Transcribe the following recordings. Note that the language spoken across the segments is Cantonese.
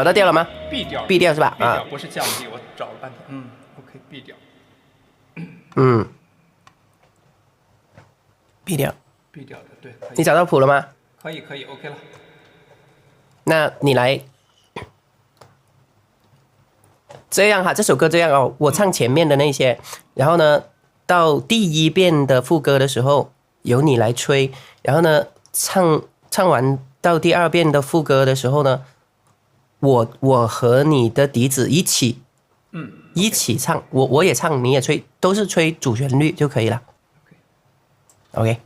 到调了吗？ B 调 B 调是吧？ B 调不是降 D， 我找了半天。OK B 调。B 调。B 调的对。你找到谱了吗？可以 OK 了。那你来。这样哈，这首歌这样哦，我唱前面的那些，然后呢，到第一遍的副歌的时候，由你来吹，然后呢，唱完到第二遍的副歌的时候呢，我和你的笛子一起唱，我也唱，你也吹，都是吹主旋律就可以了。OK，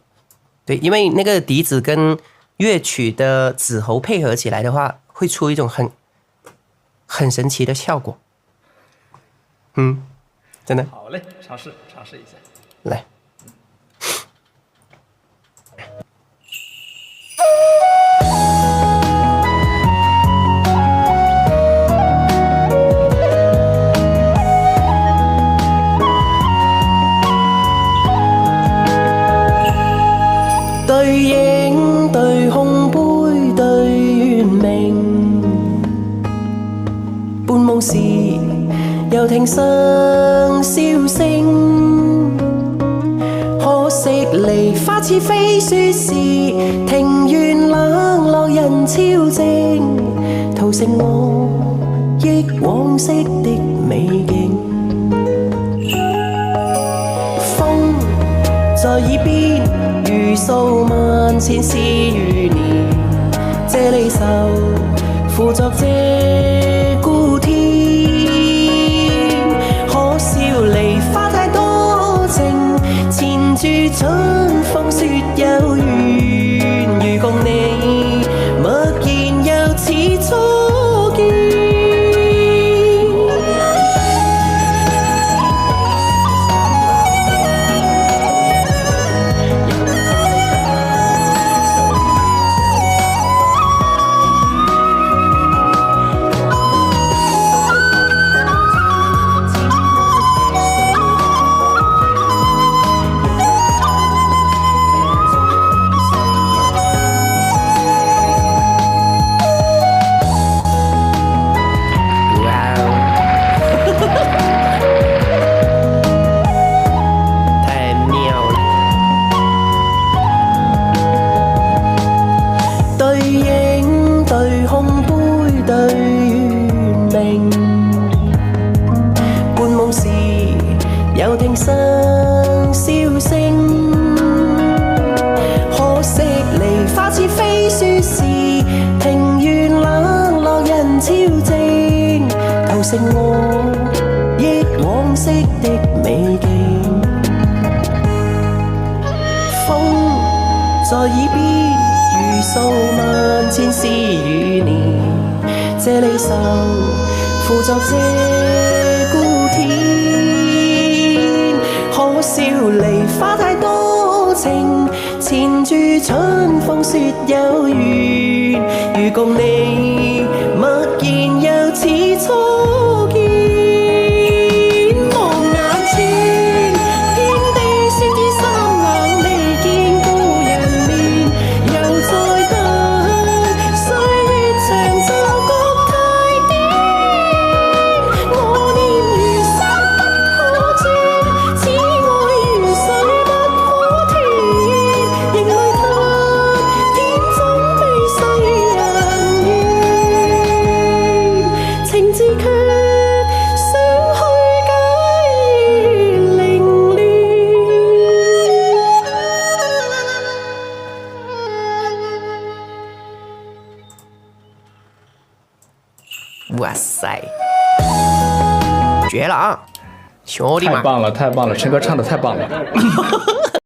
对，因为那个笛子跟乐曲的子喉配合起来的话，会出一种很神奇的效果。真的。好嘞，尝试一下。来。對影對空杯對圓明，半夢時又聽上笑聲，可惜梨花似飛雪時，庭園冷落人超靜，陶成我憶往昔的美景。風在耳邊如數萬千絲與年，這離愁附作這孤天。可笑梨花太多情，纏住春風雪有緣。如共你默然又似初見。成我憶往昔的美景，風在耳邊如數萬千絲與年，這離愁附作這孤天。可笑梨花太多情，纏住春風雪有緣。如共你默然又似初見，望眼前遍地酸枝三眼，未見故人面，又再等歲月長就覺太癲。我念如山不可轉，此愛如水不可斷，仍淚吞天中被世人怨，情字卻想去解凌亂。哇塞，絕了啊！兄弟們，太棒了，陈哥唱的太棒了。